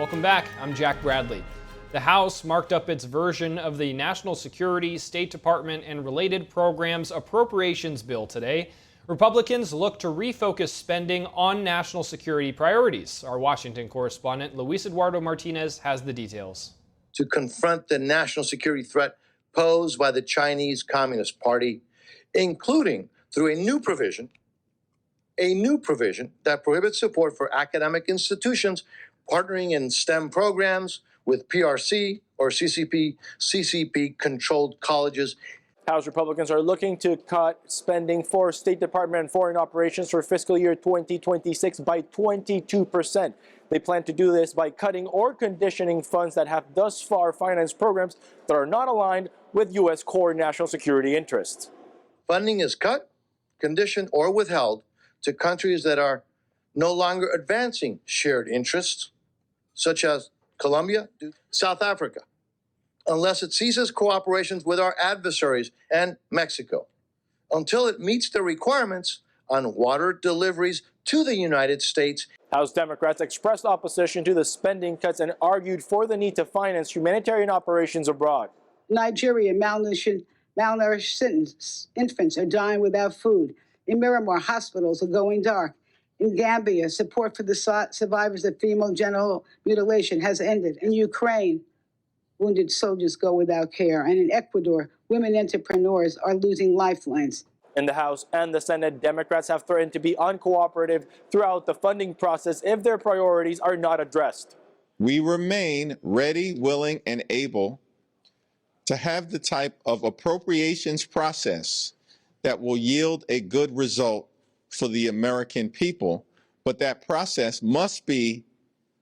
Welcome back. I'm Jack Bradley. The House marked up its version of the National Security, State Department, and related programs appropriations bill today. Republicans look to refocus spending on national security priorities. Our Washington correspondent, Luis Eduardo Martinez, has the details. To confront the national security threat posed by the Chinese Communist Party, including through a new provision that prohibits support for academic institutions partnering in STEM programs with PRC or CCP-controlled colleges. House Republicans are looking to cut spending for State Department and foreign operations for fiscal year 2026 by 22%. They plan to do this by cutting or conditioning funds that have thus far financed programs that are not aligned with U.S. core national security interests. Funding is cut, conditioned, or withheld to countries that are no longer advancing shared interests, such as Colombia, South Africa, unless it ceases cooperations with our adversaries and Mexico, until it meets the requirements on water deliveries to the United States. House Democrats expressed opposition to the spending cuts and argued for the need to finance humanitarian operations abroad. Nigeria, malnourished infants are dying without food. In Miramar, hospitals are going dark. In Gambia, support for the survivors of female genital mutilation has ended. In Ukraine, wounded soldiers go without care. And in Ecuador, women entrepreneurs are losing lifelines. In the House and the Senate, Democrats have threatened to be uncooperative throughout the funding process if their priorities are not addressed. We remain ready, willing, and able to have the type of appropriations process that will yield a good result for the American people, but that process must be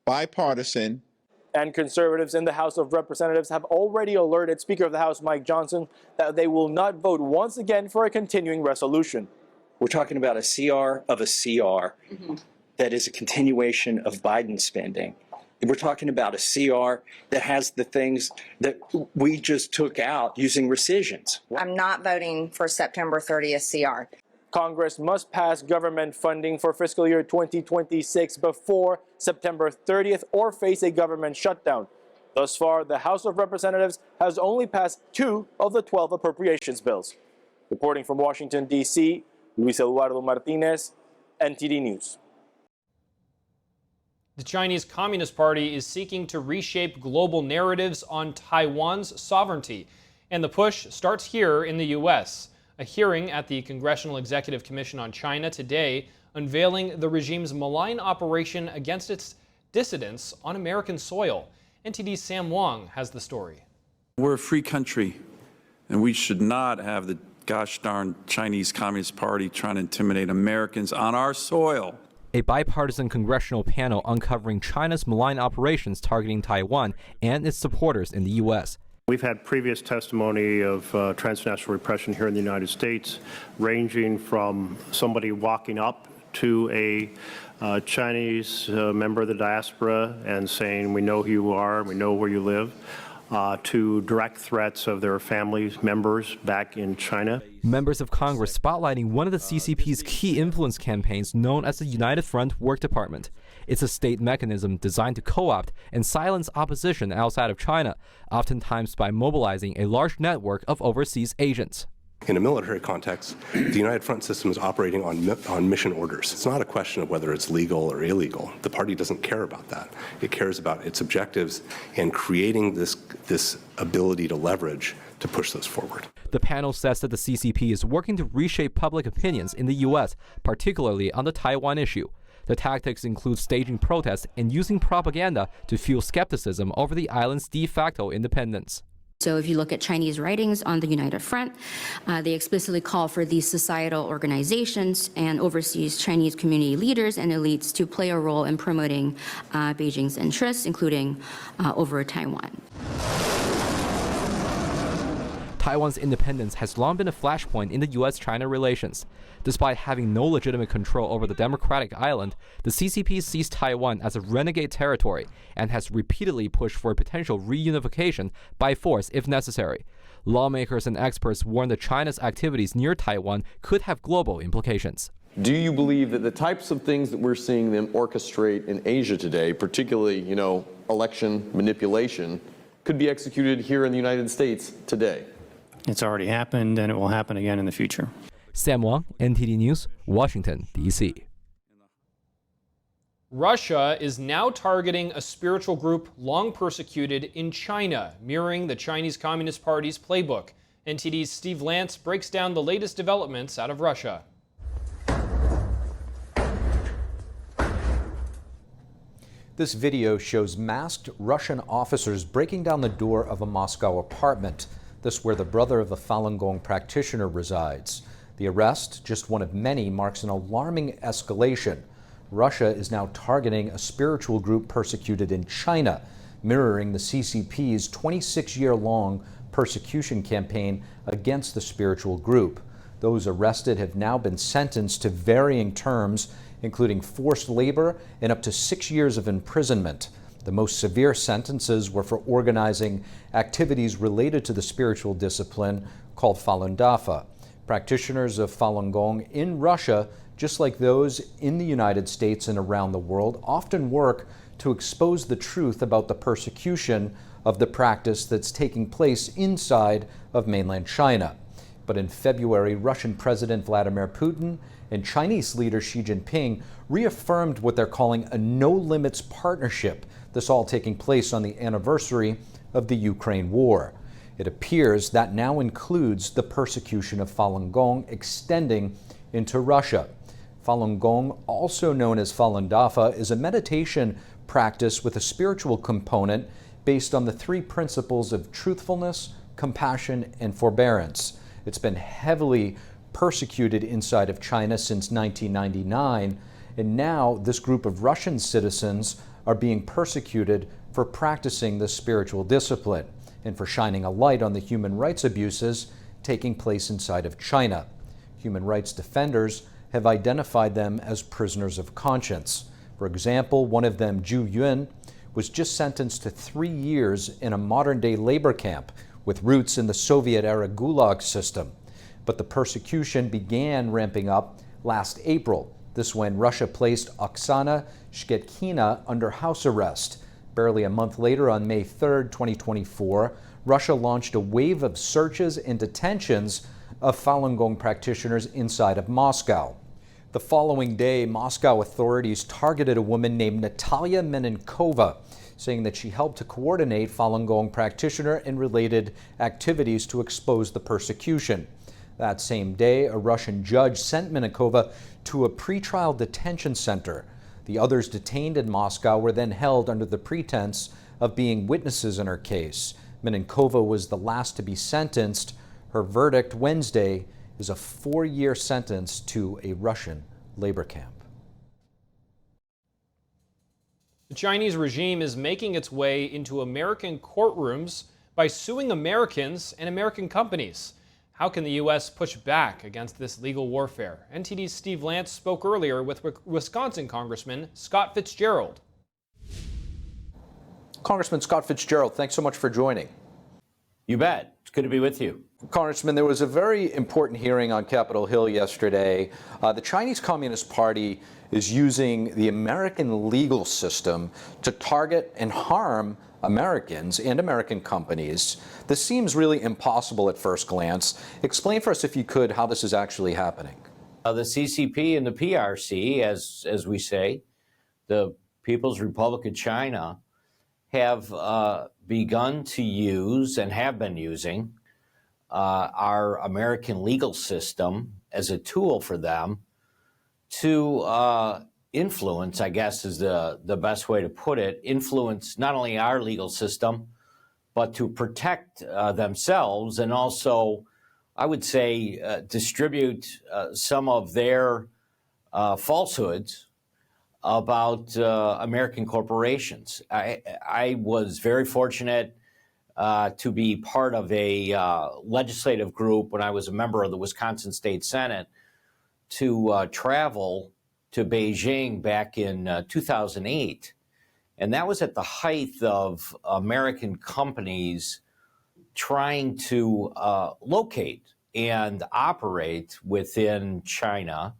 bipartisan. And conservatives in the House of Representatives have already alerted Speaker of the House Mike Johnson that they will not vote once again for a continuing resolution. We're talking about a CR of a CR that is a continuation of Biden spending. We're talking about a CR that has the things that we just took out using rescissions. I'm not voting for September 30th CR. Congress must pass government funding for fiscal year 2026 before September 30th or face a government shutdown. Thus far, the House of Representatives has only passed 2 of the 12 appropriations bills. Reporting from Washington, D.C., Luis Eduardo Martinez, NTD News. The Chinese Communist Party is seeking to reshape global narratives on Taiwan's sovereignty, and the push starts here in the U.S. A hearing at the Congressional Executive Commission on China today unveiling the regime's malign operation against its dissidents on American soil. NTD's Sam Wong has the story. We're a free country, and we should not have the gosh darn Chinese Communist Party trying to intimidate Americans on our soil. A bipartisan congressional panel uncovering China's malign operations targeting Taiwan and its supporters in the U.S. We've had previous testimony of transnational repression here in the United States, ranging from somebody walking up to a Chinese member of the diaspora and saying, "We know who you are, we know where you live," to direct threats of their family members back in China. Members of Congress spotlighting one of the CCP's key influence campaigns known as the United Front Work Department. It's a state mechanism designed to co-opt and silence opposition outside of China, oftentimes by mobilizing a large network of overseas agents. In a military context, the United Front system is operating on mission orders. It's not a question of whether it's legal or illegal. The party doesn't care about that. It cares about its objectives and creating this ability to leverage to push those forward. The panel says that the CCP is working to reshape public opinions in the U.S., particularly on the Taiwan issue. The tactics include staging protests and using propaganda to fuel skepticism over the island's de facto independence. So if you look at Chinese writings on the United Front, they explicitly call for these societal organizations and overseas Chinese community leaders and elites to play a role in promoting Beijing's interests, including over Taiwan. Taiwan's independence has long been a flashpoint in the U.S.-China relations. Despite having no legitimate control over the democratic island, the CCP sees Taiwan as a renegade territory and has repeatedly pushed for a potential reunification by force if necessary. Lawmakers and experts warn that China's activities near Taiwan could have global implications. Do you believe that the types of things that we're seeing them orchestrate in Asia today, particularly, election manipulation, could be executed here in the United States today? It's already happened, and it will happen again in the future. Sam Wang, NTD News, Washington, D.C. Russia is now targeting a spiritual group long persecuted in China, mirroring the Chinese Communist Party's playbook. NTD's Steve Lance breaks down the latest developments out of Russia. This video shows masked Russian officers breaking down the door of a Moscow apartment. This where the brother of a Falun Gong practitioner resides. The arrest, just one of many, marks an alarming escalation. Russia is now targeting a spiritual group persecuted in China, mirroring the CCP's 26-year-long persecution campaign against the spiritual group. Those arrested have now been sentenced to varying terms, including forced labor and up to 6 years of imprisonment. The most severe sentences were for organizing activities related to the spiritual discipline called Falun Dafa. Practitioners of Falun Gong in Russia, just like those in the United States and around the world, often work to expose the truth about the persecution of the practice that's taking place inside of mainland China. But in February, Russian President Vladimir Putin and Chinese leader Xi Jinping reaffirmed what they're calling a no-limits partnership, this all taking place on the anniversary of the Ukraine war. It appears that now includes the persecution of Falun Gong extending into Russia. Falun Gong, also known as Falun Dafa, is a meditation practice with a spiritual component based on the three principles of truthfulness, compassion, and forbearance. It's been heavily persecuted inside of China since 1999, and now this group of Russian citizens are being persecuted for practicing this spiritual discipline and for shining a light on the human rights abuses taking place inside of China. Human rights defenders have identified them as prisoners of conscience. For example, one of them, Zhu Yun, was just sentenced to 3 years in a modern-day labor camp with roots in the Soviet-era Gulag system. But the persecution began ramping up last April. This when Russia placed Oksana Shchetkina under house arrest. Barely a month later, on May 3rd, 2024, Russia launched a wave of searches and detentions of Falun Gong practitioners inside of Moscow. The following day, Moscow authorities targeted a woman named Natalia Menenkova, saying that she helped to coordinate Falun Gong practitioner and related activities to expose the persecution. That same day, a Russian judge sent Menenkova to a pretrial detention center. The others detained in Moscow were then held under the pretense of being witnesses in her case. Menenkova was the last to be sentenced. Her verdict Wednesday is a 4-year sentence to a Russian labor camp. The Chinese regime is making its way into American courtrooms by suing Americans and American companies. How can the U.S. push back against this legal warfare? NTD's Steve Lance spoke earlier with Wisconsin Congressman Scott Fitzgerald. Congressman Scott Fitzgerald, thanks so much for joining. You bet. It's good to be with you. Congressman, there was a very important hearing on Capitol Hill yesterday. The Chinese Communist Party is using the American legal system to target and harm Americans and American companies. This seems really impossible at first glance. Explain for us, if you could, how this is actually happening. The CCP and the PRC, as we say, the People's Republic of China, have begun to use and have been using our American legal system as a tool for them to influence, I guess is the best way to put it, influence not only our legal system, but to protect themselves and also, I would say, distribute some of their falsehoods about American corporations. I was very fortunate to be part of a legislative group when I was a member of the Wisconsin State Senate to travel to Beijing back in 2008. And that was at the height of American companies trying to locate and operate within China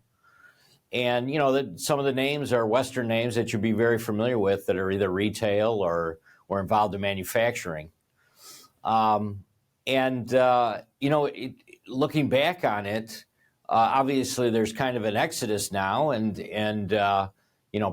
And, some of the names are Western names that you'd be very familiar with that are either retail or involved in manufacturing. Looking back on it, obviously there's kind of an exodus now, and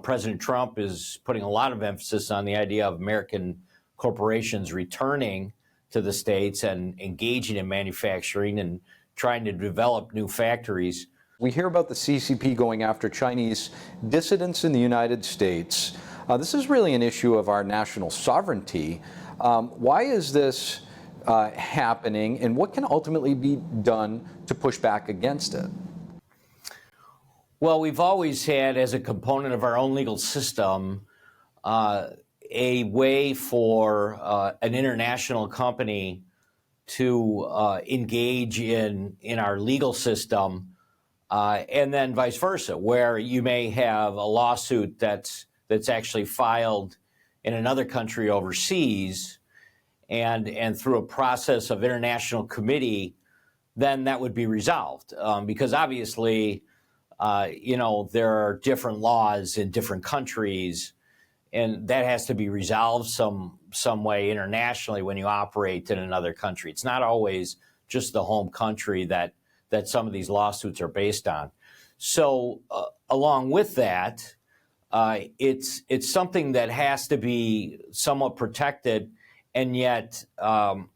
President Trump is putting a lot of emphasis on the idea of American corporations returning to the States and engaging in manufacturing and trying to develop new factories. We hear about the CCP going after Chinese dissidents in the United States. This is really an issue of our national sovereignty. Why is this happening, and what can ultimately be done to push back against it? Well, we've always had, as a component of our own legal system, a way for an international company to engage in our legal system, and then vice versa, where you may have a lawsuit that's actually filed in another country overseas, and through a process of international committee, then that would be resolved. Because obviously, there are different laws in different countries, and that has to be resolved some way internationally when you operate in another country. It's not always just the home country that some of these lawsuits are based on. So along with that, it's something that has to be somewhat protected, and yet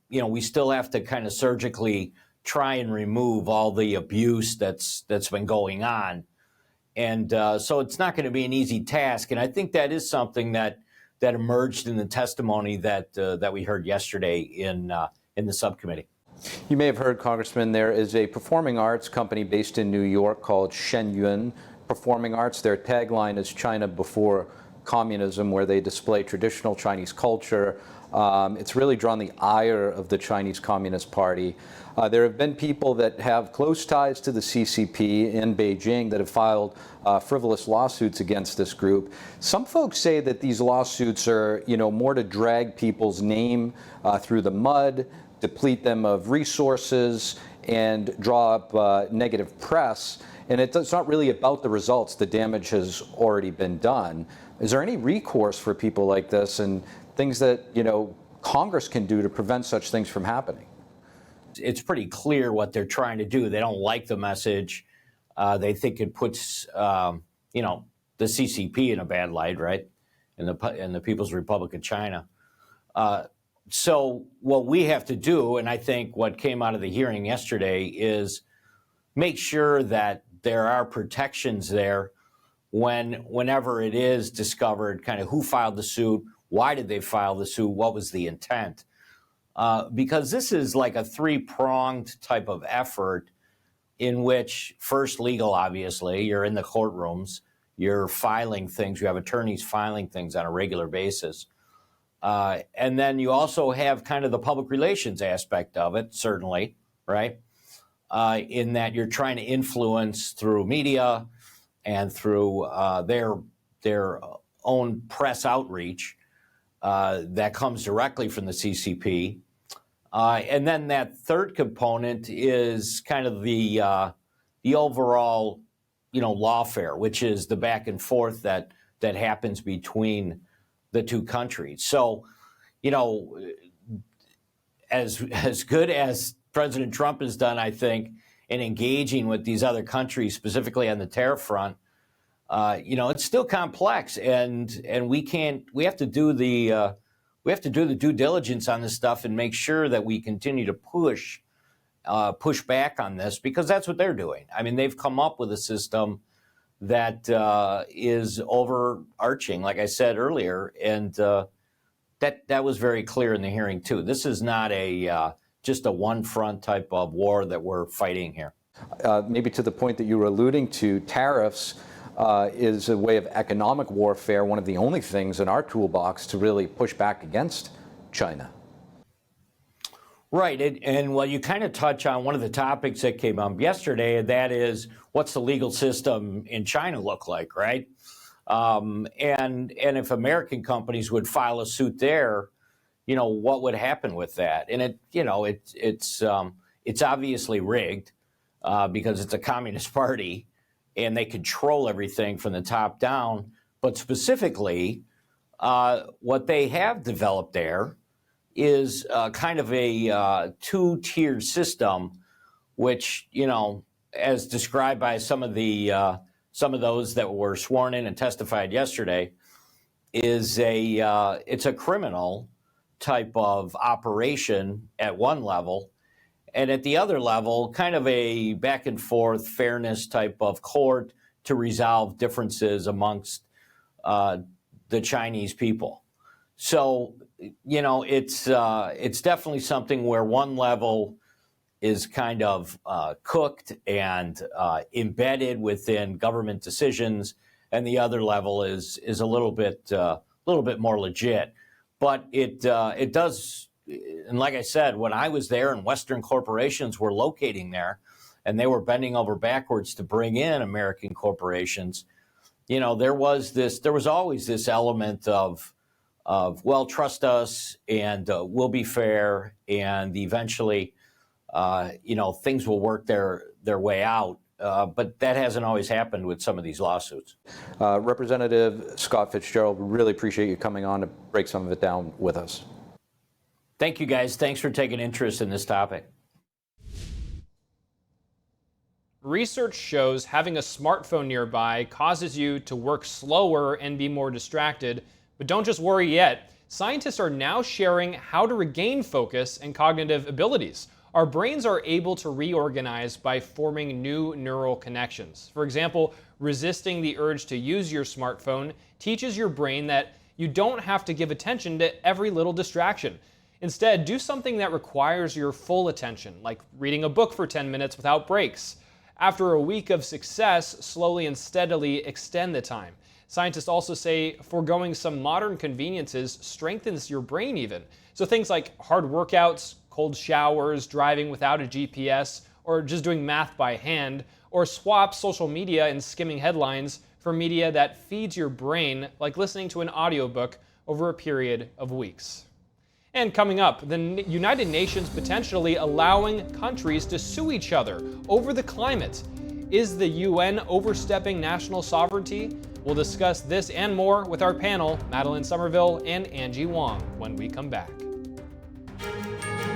we still have to kind of surgically try and remove all the abuse that's been going on. And so it's not going to be an easy task. And I think that is something that emerged in the testimony that we heard yesterday in the subcommittee. You may have heard, Congressman, there is a performing arts company based in New York called Shenyun Performing Arts. Their tagline is China Before Communism, where they display traditional Chinese culture. It's really drawn the ire of the Chinese Communist Party. There have been people that have close ties to the CCP in Beijing that have filed frivolous lawsuits against this group. Some folks say that these lawsuits are, more to drag people's name through the mud, deplete them of resources, and draw up negative press. And it's not really about the results. The damage has already been done. Is there any recourse for people like this, and things that Congress can do to prevent such things from happening? It's pretty clear what they're trying to do. They don't like the message. They think it puts the CCP in a bad light, right? In the People's Republic of China. So what we have to do, and I think what came out of the hearing yesterday, is make sure that there are protections there whenever it is discovered kind of who filed the suit, why did they file the suit, what was the intent. Because this is like a three-pronged type of effort in which, first, legal, obviously, you're in the courtrooms, you're filing things, you have attorneys filing things on a regular basis. And then you also have kind of the public relations aspect of it, certainly, right? In that you're trying to influence through media and through their own press outreach that comes directly from the CCP. And then that third component is kind of the overall, lawfare, which is the back and forth that happens between the two countries. So, as good as President Trump has done, I think, in engaging with these other countries, specifically on the tariff front, it's still complex, and we have to do the due diligence on this stuff and make sure that we continue to push back on this, because that's what they're doing. I mean, they've come up with a system that is overarching, like I said earlier, and that was very clear in the hearing too. This is not just a one-front type of war that we're fighting here. Maybe to the point that you were alluding to, tariffs is a way of economic warfare, one of the only things in our toolbox to really push back against China. Right, and well, you kind of touch on one of the topics that came up yesterday, and that is, what's the legal system in China look like, right? And if American companies would file a suit there, what would happen with that? And it's obviously rigged because it's a communist party, and they control everything from the top down. But specifically, what they have developed there is kind of a two-tiered system, which, you know, as described by some of those that were sworn in and testified yesterday, is it's a criminal type of operation at one level, and at the other level, kind of a back and forth fairness type of court to resolve differences amongst the Chinese people. So, you know, it's definitely something where one level is kind of cooked and embedded within government decisions, and the other level is a little bit more legit. But it does, and like I said, when I was there and Western corporations were locating there, and they were bending over backwards to bring in American corporations, you know, there was always this element of well, trust us, and we'll be fair, and eventually, you know, things will work their way out. But that hasn't always happened with some of these lawsuits. Representative Scott Fitzgerald, we really appreciate you coming on to break some of it down with us. Thank you, guys. Thanks for taking interest in this topic. Research shows having a smartphone nearby causes you to work slower and be more distracted. But don't just worry yet. Scientists are now sharing how to regain focus and cognitive abilities. Our brains are able to reorganize by forming new neural connections. For example, resisting the urge to use your smartphone teaches your brain that you don't have to give attention to every little distraction. Instead, do something that requires your full attention, like reading a book for 10 minutes without breaks. After a week of success, slowly and steadily extend the time. Scientists also say foregoing some modern conveniences strengthens your brain even. So things like hard workouts, cold showers, driving without a GPS, or just doing math by hand, or swap social media and skimming headlines for media that feeds your brain, like listening to an audiobook over a period of weeks. And coming up, the United Nations potentially allowing countries to sue each other over the climate. Is the UN overstepping national sovereignty? We'll discuss this and more with our panel, Madeline Somerville and Angie Wong, when we come back.